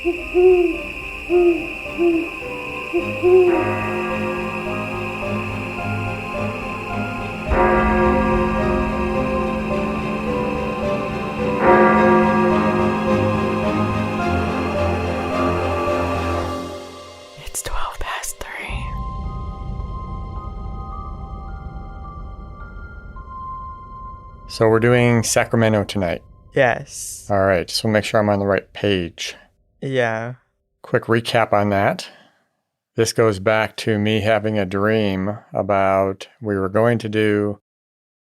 It's 12 past 3. So we're doing Sacramento tonight. Yes. All right, so make sure I'm on the right page. Yeah. Quick recap on that. This goes back to me having a dream about we were going to do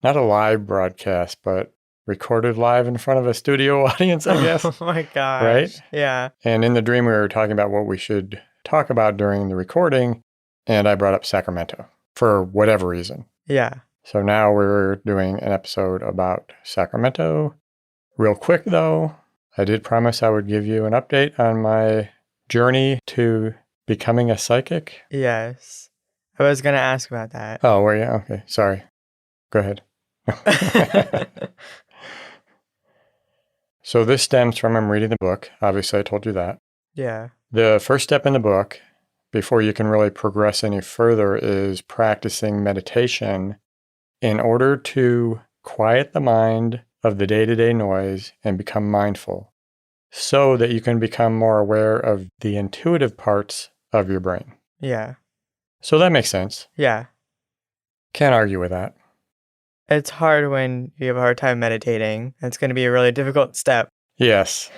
not a live broadcast, but recorded live in front of a studio audience, I guess. Oh my gosh. Right? Yeah. And in the dream, we were talking about what we should talk about during the recording, and I brought up Sacramento for whatever reason. Yeah. So now we're doing an episode about Sacramento. Real quick, though, I did promise I would give you an update on my journey to becoming a psychic. Yes. I was going to ask about that. Oh, were you? Okay, sorry. Go ahead. So this stems from I'm reading the book. Obviously, I told you that. Yeah. The first step in the book, before you can really progress any further, is practicing meditation in order to quiet the mind of the day-to-day noise and become mindful so that you can become more aware of the intuitive parts of your brain. Yeah. So that makes sense. Yeah. Can't argue with that. It's hard when you have a hard time meditating. It's going to be a really difficult step. Yes.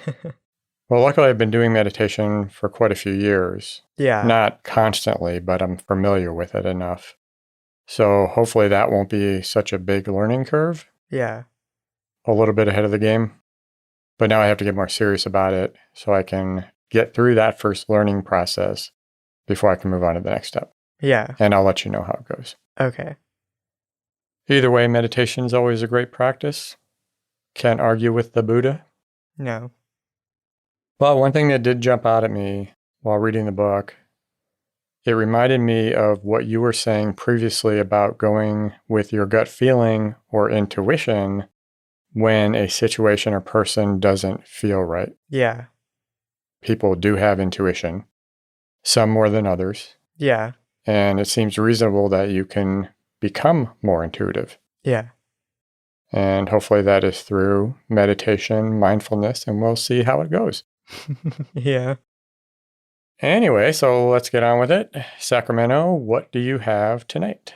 Well, luckily I've been doing meditation for quite a few years. Yeah. Not constantly, but I'm familiar with it enough. So hopefully that won't be such a big learning curve. Yeah. A little bit ahead of the game. But now I have to get more serious about it so I can get through that first learning process before I can move on to the next step. Yeah. And I'll let you know how it goes. Okay. Either way, meditation is always a great practice. Can't argue with the Buddha. No. Well, one thing that did jump out at me while reading the book, it reminded me of what you were saying previously about going with your gut feeling or intuition when a situation or person doesn't feel right. Yeah. People do have intuition, some more than others. Yeah. And it seems reasonable that you can become more intuitive. Yeah. And hopefully that is through meditation, mindfulness, and we'll see how it goes. Yeah. Anyway, so let's get on with it. Sacramento, what do you have tonight?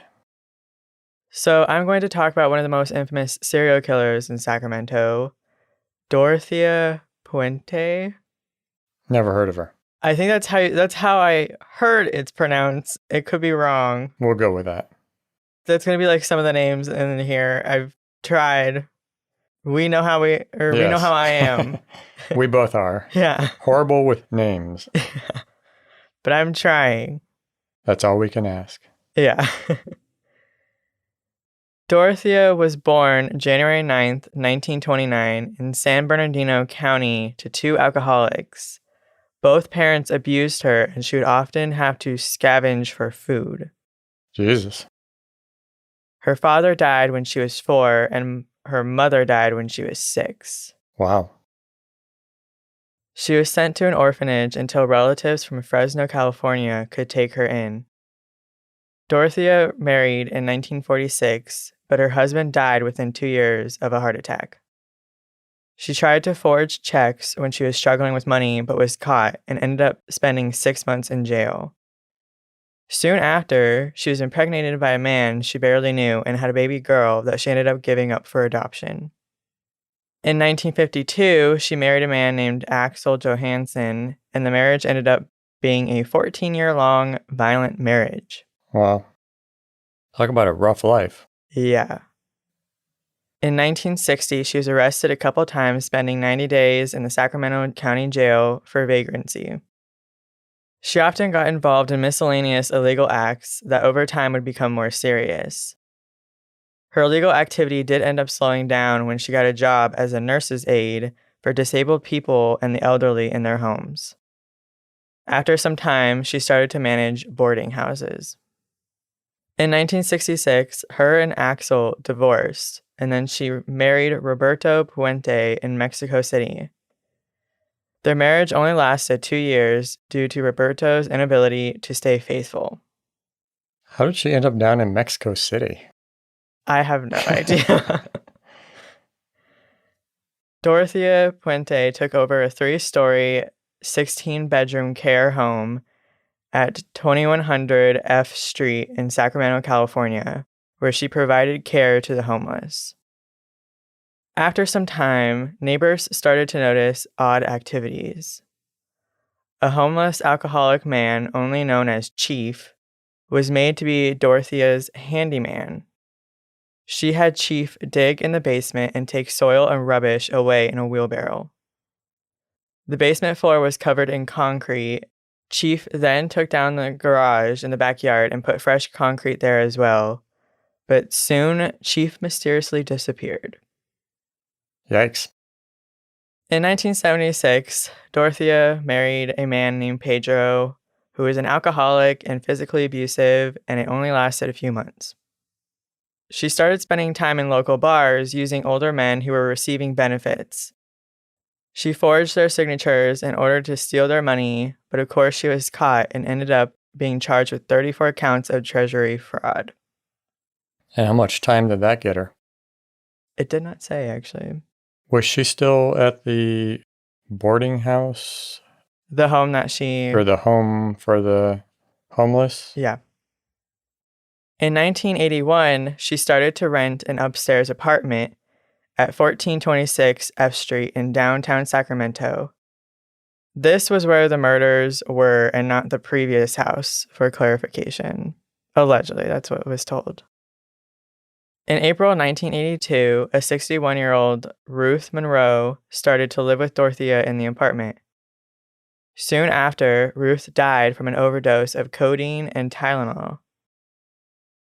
So I'm going to talk about one of the most infamous serial killers in Sacramento, Dorothea Puente. Never heard of her. I think that's how I heard it's pronounced. It could be wrong. We'll go with that. That's going to be like some of the names in here. I've tried. We know how we know how I am. We both are. Yeah. Horrible with names. But I'm trying. That's all we can ask. Yeah. Dorothea was born January 9th, 1929 in San Bernardino County to two alcoholics. Both parents abused her and she would often have to scavenge for food. Jesus. Her father died when she was 4 and her mother died when she was 6. Wow. She was sent to an orphanage until relatives from Fresno, California could take her in. Dorothea married in 1946, but her husband died within 2 years of a heart attack. She tried to forge checks when she was struggling with money, but was caught and ended up spending 6 months in jail. Soon after, she was impregnated by a man she barely knew and had a baby girl that she ended up giving up for adoption. In 1952, she married a man named Axel Johansson, and the marriage ended up being a 14-year-long violent marriage. Wow. Talk about a rough life. Yeah. In 1960, she was arrested a couple times, spending 90 days in the Sacramento County Jail for vagrancy. She often got involved in miscellaneous illegal acts that over time would become more serious. Her illegal activity did end up slowing down when she got a job as a nurse's aide for disabled people and the elderly in their homes. After some time, she started to manage boarding houses. In 1966, her and Axel divorced, and then she married Roberto Puente in Mexico City. Their marriage only lasted 2 years due to Roberto's inability to stay faithful. How did she end up down in Mexico City? I have no idea. Dorothea Puente took over a 3-story, 16-bedroom care home at 2100 F Street in Sacramento, California, where she provided care to the homeless. After some time, neighbors started to notice odd activities. A homeless alcoholic man, only known as Chief, was made to be Dorothea's handyman. She had Chief dig in the basement and take soil and rubbish away in a wheelbarrow. The basement floor was covered in concrete. Chief then took down the garage in the backyard and put fresh concrete there as well. But soon, Chief mysteriously disappeared. Yikes. In 1976, Dorothea married a man named Pedro, who was an alcoholic and physically abusive, and it only lasted a few months. She started spending time in local bars using older men who were receiving benefits. She forged their signatures in order to steal their money, but of course she was caught and ended up being charged with 34 counts of treasury fraud. And how much time did that get her? It did not say, actually. Was she still at the boarding house? The home that she... Or the home for the homeless? Yeah. In 1981, she started to rent an upstairs apartment at 1426 F Street in downtown Sacramento. This was where the murders were and not the previous house, for clarification. Allegedly, that's what was told. In April 1982, a 61-year-old Ruth Monroe started to live with Dorothea in the apartment. Soon after, Ruth died from an overdose of codeine and Tylenol.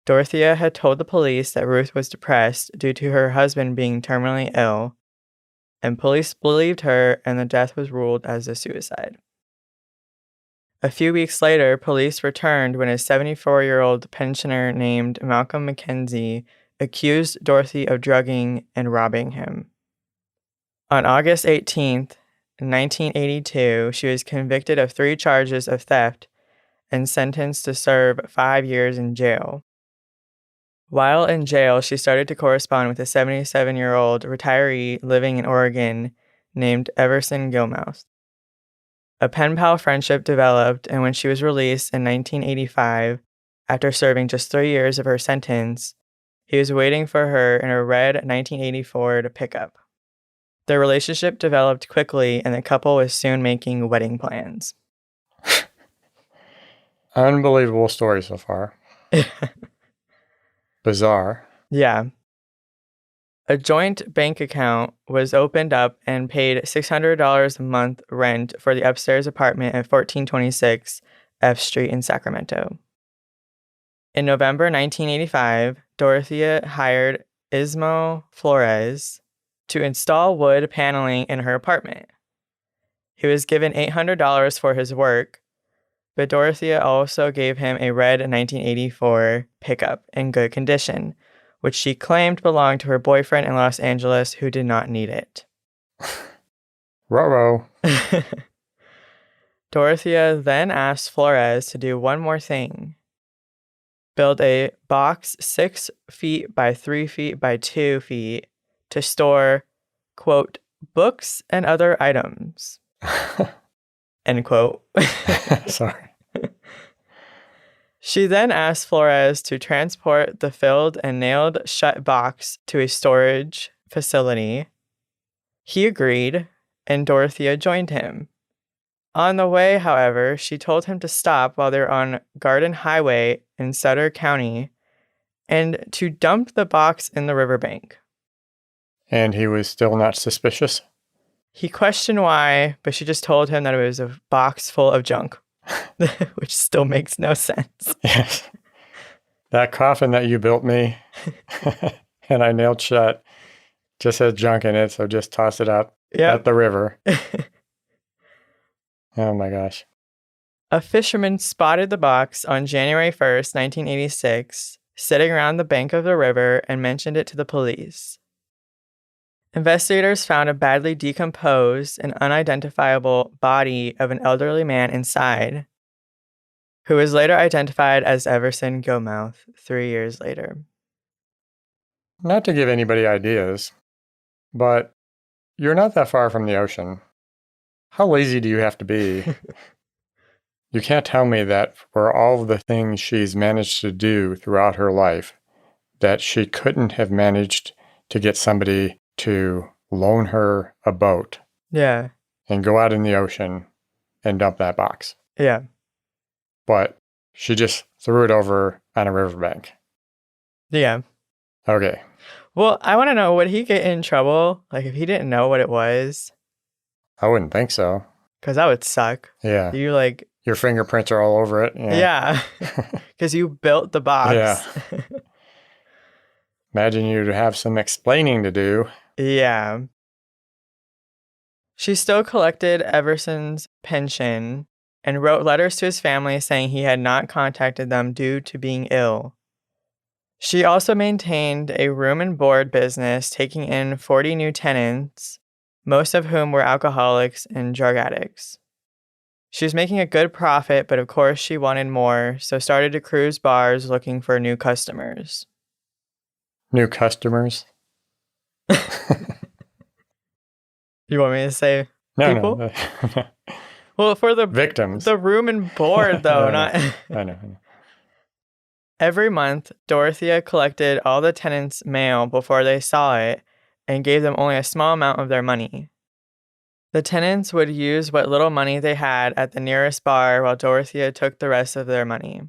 Dorothea had told the police that Ruth was depressed due to her husband being terminally ill, and police believed her, and the death was ruled as a suicide. A few weeks later, police returned when a 74-year-old pensioner named Malcolm McKenzie accused Dorothy of drugging and robbing him. On August 18th, 1982, she was convicted of 3 charges of theft and sentenced to serve 5 years in jail. While in jail, she started to correspond with a 77-year-old retiree living in Oregon named Everson Gilmouse. A pen-pal friendship developed, and when she was released in 1985, after serving just 3 years of her sentence, he was waiting for her in a red 1980 Ford pickup. Their relationship developed quickly, and the couple was soon making wedding plans. Unbelievable story so far. Bizarre. Yeah. A joint bank account was opened up and paid $600 a month rent for the upstairs apartment at 1426 F Street in Sacramento. In November 1985, Dorothea hired Ismo Flores to install wood paneling in her apartment. He was given $800 for his work, but Dorothea also gave him a red 1984 pickup in good condition, which she claimed belonged to her boyfriend in Los Angeles who did not need it. Ruh-roh. Dorothea then asked Flores to do one more thing. Build a box 6 feet by 3 feet by 2 feet to store, quote, books and other items, end quote. Sorry. She then asked Flores to transport the filled and nailed shut box to a storage facility. He agreed, and Dorothea joined him. On the way, however, she told him to stop while they're on Garden Highway in Sutter County and to dump the box in the riverbank. And he was still not suspicious? He questioned why, but she just told him that it was a box full of junk, which still makes no sense. Yes. That coffin that you built me and I nailed shut just has junk in it, so just toss it out at the river. Oh my gosh. A fisherman spotted the box on January 1st, 1986, sitting around the bank of the river and mentioned it to the police. Investigators found a badly decomposed and unidentifiable body of an elderly man inside, who was later identified as Everson Gilmouth 3 years later. Not to give anybody ideas, but you're not that far from the ocean. How lazy do you have to be? You can't tell me that for all of the things she's managed to do throughout her life, that she couldn't have managed to get somebody to loan her a boat Yeah. and go out in the ocean and dump that box. Yeah. But she just threw it over on a riverbank. Yeah. Okay. Well, I want to know, would he get in trouble? Like, if he didn't know what it was? I wouldn't think so. Because that would suck. Yeah. You, like... Your fingerprints are all over it. Yeah. Because you built the box. Yeah. Imagine you'd have some explaining to do. Yeah. She still collected Everson's pension and wrote letters to his family saying he had not contacted them due to being ill. She also maintained a room and board business, taking in 40 new tenants, most of whom were alcoholics and drug addicts. She was making a good profit, but of course she wanted more, so started to cruise bars looking for new customers. New customers? You want me to say people? No. Well, for the victims. The room and board, though, not... I know. Every month, Dorothea collected all the tenants' mail before they saw it and gave them only a small amount of their money. The tenants would use what little money they had at the nearest bar while Dorothea took the rest of their money.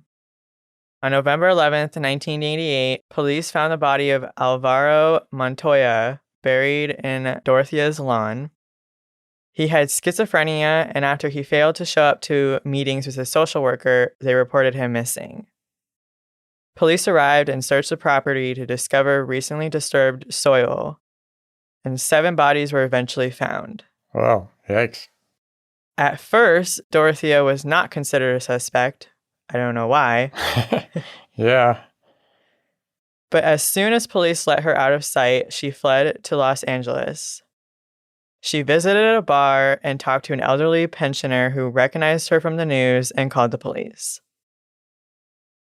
On November 11th, 1988, police found the body of Alvaro Montoya buried in Dorothea's lawn. He had schizophrenia, and after he failed to show up to meetings with a social worker, they reported him missing. Police arrived and searched the property to discover recently disturbed soil, and 7 bodies were eventually found. Wow, yikes. At first, Dorothea was not considered a suspect. I don't know why. Yeah. But as soon as police let her out of sight, she fled to Los Angeles. She visited a bar and talked to an elderly pensioner who recognized her from the news and called the police.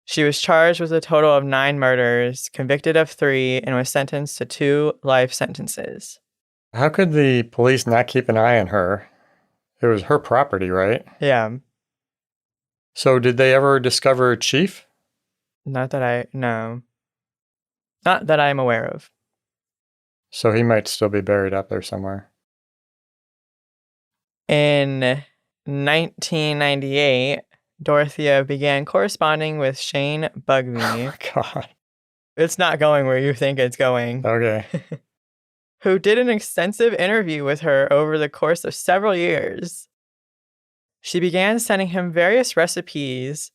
She was charged with a total of 9 murders, convicted of 3, and was sentenced to 2 life sentences. How could the police not keep an eye on her? It was her property, right? Yeah. So did they ever discover Chief? No. Not that I'm aware of. So he might still be buried up there somewhere. In 1998, Dorothea began corresponding with Shane Bugbee. Oh, my God. It's not going where you think it's going. Okay. Who did an extensive interview with her over the course of several years. She began sending him various recipes,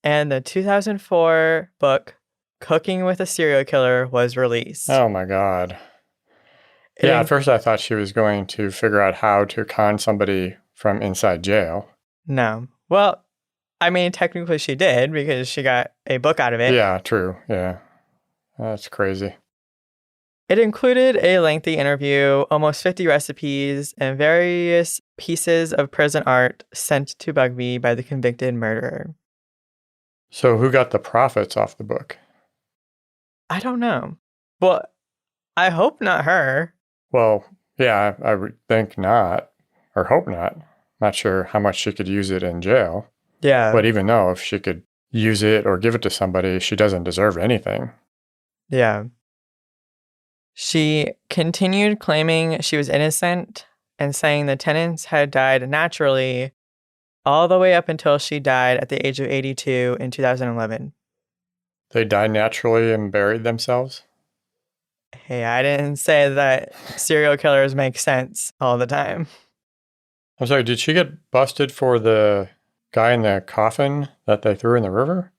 and the 2004 book, Cooking with a Serial Killer, was released. Oh, my God. Yeah, at first I thought she was going to figure out how to con somebody from inside jail. No. Well, I mean, technically she did because she got a book out of it. Yeah, true. Yeah. That's crazy. It included a lengthy interview, almost 50 recipes, and various pieces of prison art sent to Bugbee by the convicted murderer. So who got the profits off the book? I don't know. Well, I hope not her. Well, yeah, I would think not, or hope not. Not sure how much she could use it in jail. Yeah. But even though if she could use it or give it to somebody, she doesn't deserve anything. Yeah. She continued claiming she was innocent and saying the tenants had died naturally all the way up until she died at the age of 82 in 2011. They died naturally and buried themselves? Hey, I didn't say that serial killers make sense all the time. I'm sorry, did she get busted for the guy in the coffin that they threw in the river?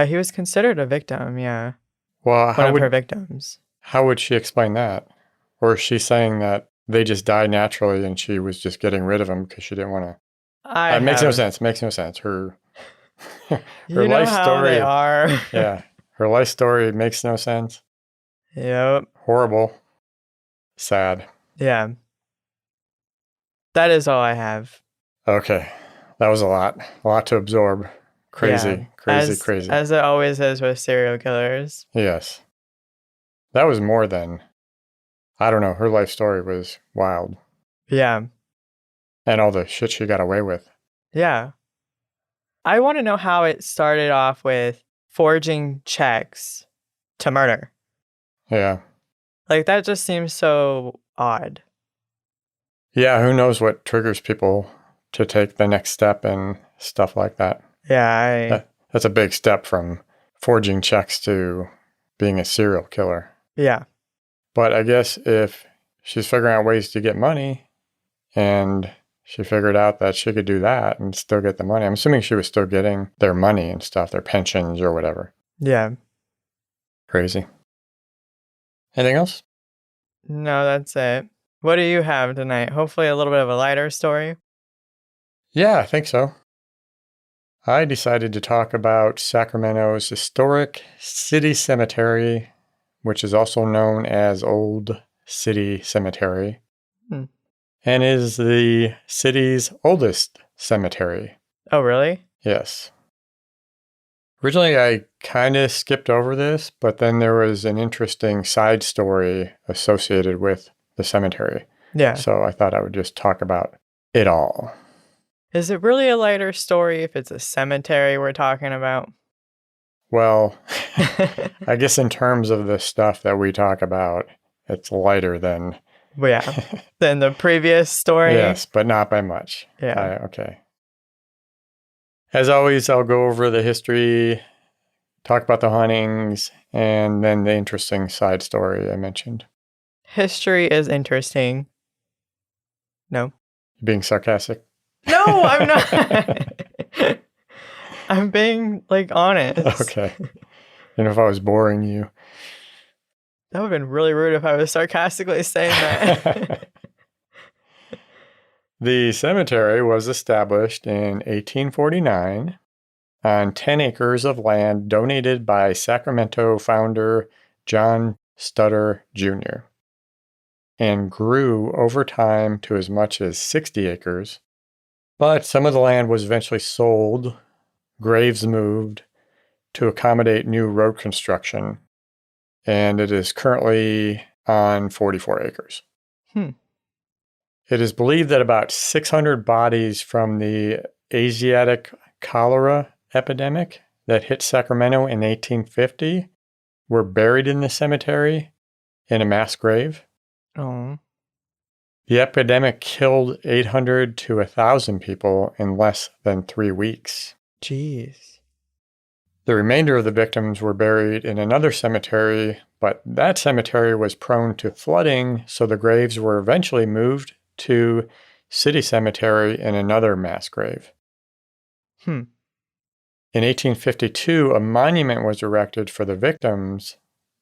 He was considered a victim, yeah. Well, One of her victims. How would she explain that? Or is she saying that they just died naturally and she was just getting rid of them because she didn't want to? It makes no sense. Makes no sense. Her life story. They are. Yeah. Her life story makes no sense. Yep. Horrible. Sad. Yeah. That is all I have. Okay. That was a lot. A lot to absorb. Yeah. Crazy, crazy, crazy. As it always is with serial killers. Yes. That was more than, I don't know, her life story was wild. Yeah. And all the shit she got away with. Yeah. I want to know how it started off with forging checks to murder. Yeah. Like, that just seems so odd. Yeah, who knows what triggers people to take the next step and stuff like that. Yeah, That's a big step from forging checks to being a serial killer. yeah. But I guess if she's figuring out ways to get money and she figured out that she could do that and still get the money, I'm assuming she was still getting their money and stuff, their pensions or whatever. Yeah. Crazy. Anything else? No, that's it. What do you have tonight? Hopefully a little bit of a lighter story. Yeah, I think so. I decided to talk about Sacramento's historic city cemetery, which is also known as Old City Cemetery, and is the city's oldest cemetery. Oh, really? Yes. Originally, I kind of skipped over this, but then there was an interesting side story associated with the cemetery. Yeah. So I thought I would just talk about it all. Is it really a lighter story if it's a cemetery we're talking about? Well, I guess in terms of the stuff that we talk about, it's lighter than... Yeah, than the previous story? Yes, but not by much. Yeah. Okay. As always, I'll go over the history, talk about the hauntings, and then the interesting side story I mentioned. History is interesting. No. Being sarcastic? No, I'm not. I'm being, honest. Okay. And if I was boring you. That would have been really rude if I was sarcastically saying that. The cemetery was established in 1849 on 10 acres of land donated by Sacramento founder John Stutter Jr. and grew over time to as much as 60 acres. But some of the land was eventually sold, graves moved to accommodate new road construction, and it is currently on 44 acres. It is believed that about 600 bodies from the Asiatic cholera epidemic that hit Sacramento in 1850 were buried in the cemetery in a mass grave. Oh. The epidemic killed 800 to 1,000 people in less than 3 weeks. Jeez. The remainder of the victims were buried in another cemetery, but that cemetery was prone to flooding, so the graves were eventually moved to City Cemetery in another mass grave. In 1852, a monument was erected for the victims,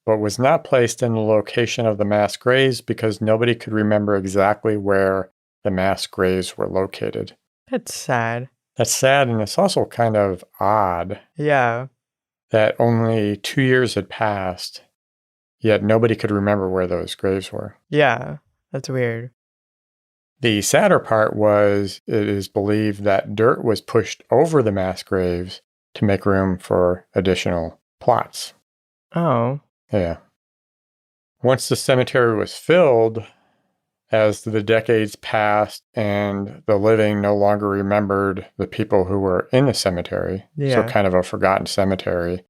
but was not placed in the location of the mass graves because nobody could remember exactly where the mass graves were located. That's sad. That's sad, and it's also kind of odd. Yeah. That only 2 years had passed, yet nobody could remember where those graves were. Yeah, that's weird. The sadder part was it is believed that dirt was pushed over the mass graves to make room for additional plots. Oh. Yeah. Once the cemetery was filled, as the decades passed and the living no longer remembered the people who were in the cemetery, so kind of a forgotten cemetery,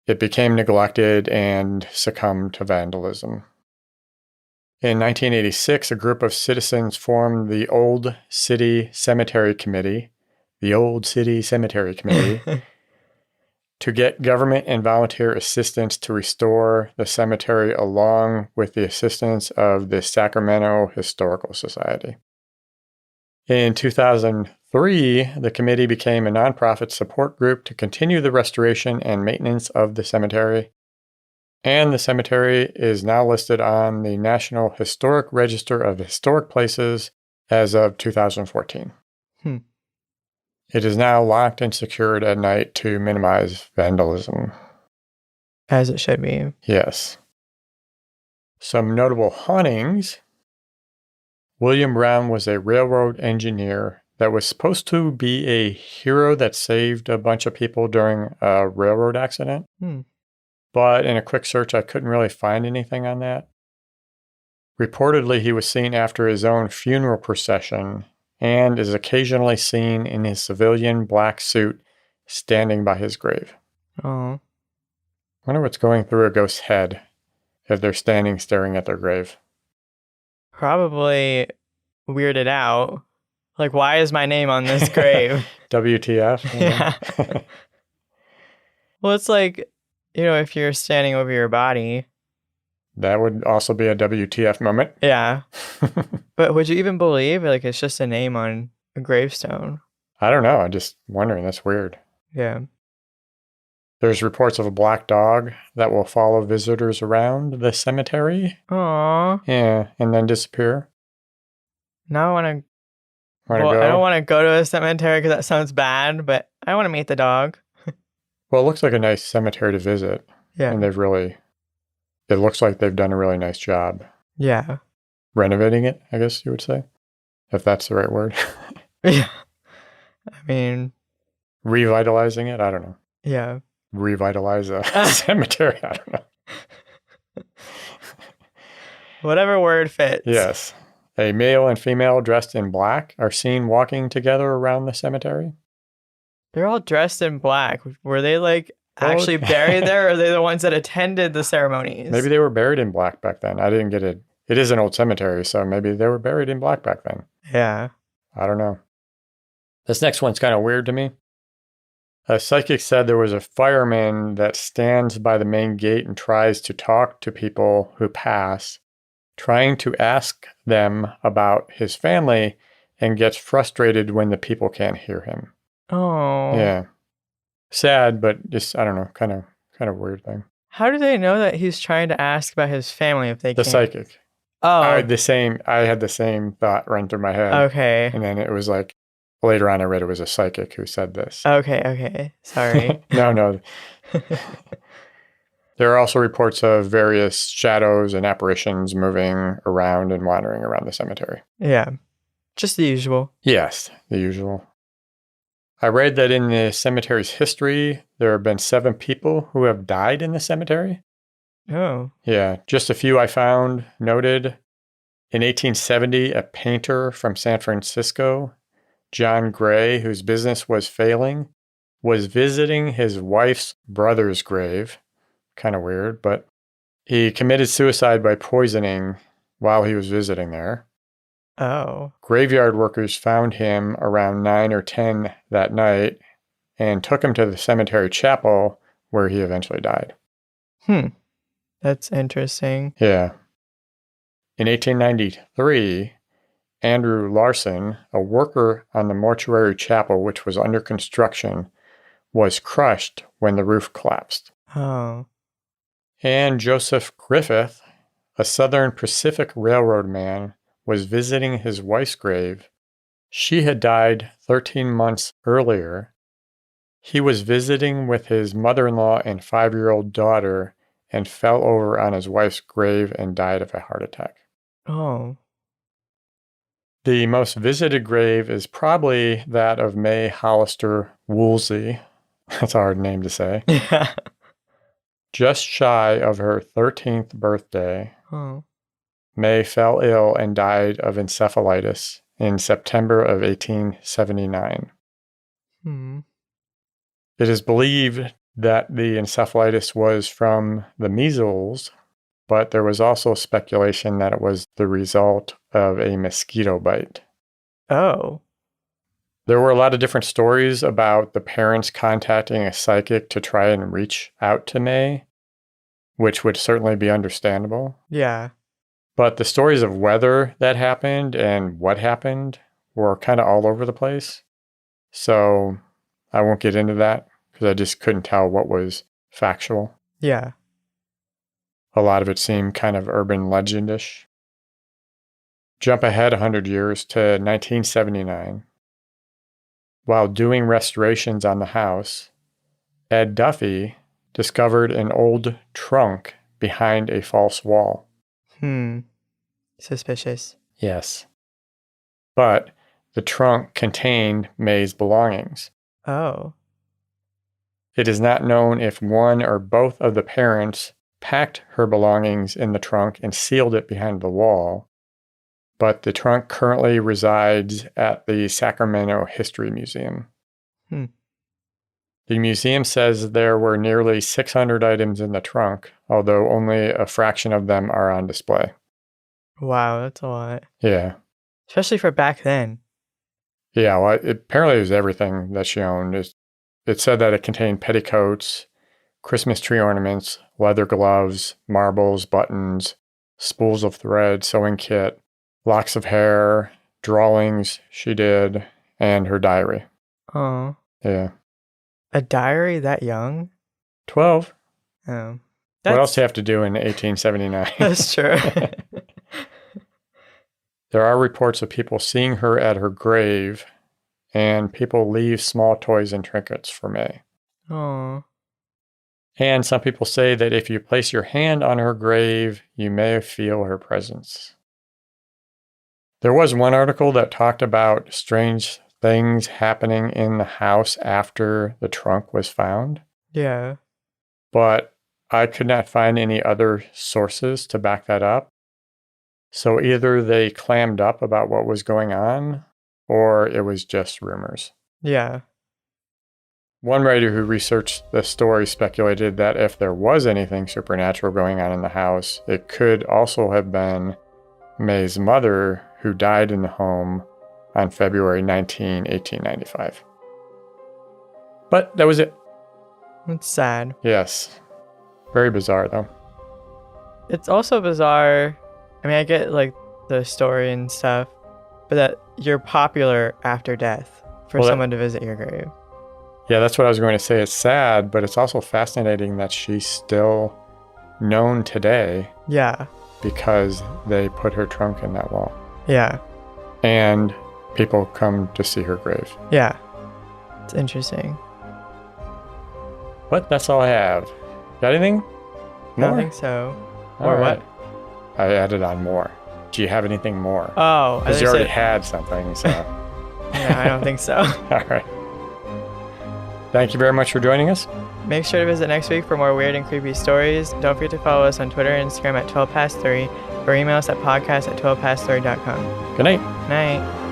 it became neglected and succumbed to vandalism. In 1986, a group of citizens formed the Old City Cemetery Committee, to get government and volunteer assistance to restore the cemetery along with the assistance of the Sacramento Historical Society. In 2003, the committee became a nonprofit support group to continue the restoration and maintenance of the cemetery. And the cemetery is now listed on the National Historic Register of Historic Places as of 2014. It is now locked and secured at night to minimize vandalism. As it should be. Yes. Some notable hauntings. William Brown was a railroad engineer that was supposed to be a hero that saved a bunch of people during a railroad accident. But in a quick search, I couldn't really find anything on that. Reportedly, he was seen after his own funeral procession and is occasionally seen in his civilian black suit standing by his grave. Oh. I wonder what's going through a ghost's head if they're standing staring at their grave. Probably weirded out. Like, why is my name on this grave? WTF? Yeah. Well, it's like, if you're standing over your body. That would also be a WTF moment. Yeah. But would you even believe, like, it's just a name on a gravestone? I don't know. I'm just wondering. That's weird. Yeah. There's reports of a black dog that will follow visitors around the cemetery. Aww. Yeah, and then disappear. Now I want to... Go? I don't want to go to a cemetery because that sounds bad, but I want to meet the dog. Well, it looks like a nice cemetery to visit. Yeah. And it looks like they've done a really nice job. Yeah. Renovating it, I guess you would say. If that's the right word. Yeah. I mean... Revitalizing it? I don't know. Yeah. Revitalize a cemetery? I don't know. Whatever word fits. Yes. A male and female dressed in black are seen walking together around the cemetery. They're all dressed in black. Were they actually buried there, or are they the ones that attended the ceremonies? Maybe they were buried in black back then. I didn't get it. It is an old cemetery, so maybe they were buried in black back then. Yeah. I don't know. This next one's kind of weird to me. A psychic said there was a fireman that stands by the main gate and tries to talk to people who pass, trying to ask them about his family, and gets frustrated when the people can't hear him. Oh. Yeah. Sad, but just, I don't know, kind of weird thing. How do they know that he's trying to ask about his family if they can't? The psychic. Oh. I had the same thought run through my head. Okay. And then it was like, later on I read it was a psychic who said this. Okay. Sorry. No. There are also reports of various shadows and apparitions moving around and wandering around the cemetery. Yeah. Just the usual. Yes, the usual. I read that in the cemetery's history, there have been 7 people who have died in the cemetery. Oh. Yeah, just a few I found noted. In 1870, a painter from San Francisco, John Gray, whose business was failing, was visiting his wife's brother's grave. Kind of weird, but he committed suicide by poisoning while he was visiting there. Oh. Graveyard workers found him around 9 or 10 that night and took him to the cemetery chapel where he eventually died. That's interesting. Yeah. In 1893, Andrew Larson, a worker on the mortuary chapel which was under construction, was crushed when the roof collapsed. Oh. And Joseph Griffith, a Southern Pacific Railroad man, was visiting his wife's grave. She had died 13 months earlier. He was visiting with his mother-in-law and 5-year-old daughter and fell over on his wife's grave and died of a heart attack. Oh. The most visited grave is probably that of May Hollister Woolsey. That's a hard name to say. Yeah. Just shy of her 13th birthday, May fell ill and died of encephalitis in September of 1879. It is believed that the encephalitis was from the measles, but there was also speculation that it was the result of a mosquito bite. Oh. There were a lot of different stories about the parents contacting a psychic to try and reach out to May, which would certainly be understandable. Yeah. But the stories of whether that happened and what happened were kind of all over the place. So I won't get into that because I just couldn't tell what was factual. Yeah. A lot of it seemed kind of urban legendish. Jump ahead 100 years to 1979. While doing restorations on the house, Ed Duffy discovered an old trunk behind a false wall. Suspicious. Yes. But the trunk contained May's belongings. Oh. It is not known if one or both of the parents packed her belongings in the trunk and sealed it behind the wall, but the trunk currently resides at the Sacramento History Museum. The museum says there were nearly 600 items in the trunk, although only a fraction of them are on display. Wow, that's a lot. Yeah. Especially for back then. Yeah, well, apparently it was everything that she owned. It said that it contained petticoats, Christmas tree ornaments, leather gloves, marbles, buttons, spools of thread, sewing kit, locks of hair, drawings she did, and her diary. Oh. Yeah. A diary that young? 12. Oh. What else do you have to do in 1879? That's true. There are reports of people seeing her at her grave, and people leave small toys and trinkets for May. Oh. And some people say that if you place your hand on her grave, you may feel her presence. There was one article that talked about strange things happening in the house after the trunk was found. Yeah. But I could not find any other sources to back that up. So either they clammed up about what was going on, or it was just rumors. Yeah. One writer who researched the story speculated that if there was anything supernatural going on in the house, it could also have been May's mother, who died in the home on February 19, 1895. But that was it. It's sad. Yes. Very bizarre, though. It's also bizarre. I mean, I get like the story and stuff, but that you're popular after death for someone to visit your grave. Yeah, that's what I was going to say. It's sad, but it's also fascinating that she's still known today. Yeah. Because they put her trunk in that wall. Yeah. And people come to see her grave. Yeah. It's interesting. But that's all I have. Got anything more? I don't think so. Or what? I added on more. Do you have anything more? Oh. Because you already had something, so. No, I don't think so. All right. Thank you very much for joining us. Make sure to visit next week for more weird and creepy stories. Don't forget to follow us on Twitter and Instagram at 12past3 or email us at podcast@12past3.com. Good night. Night.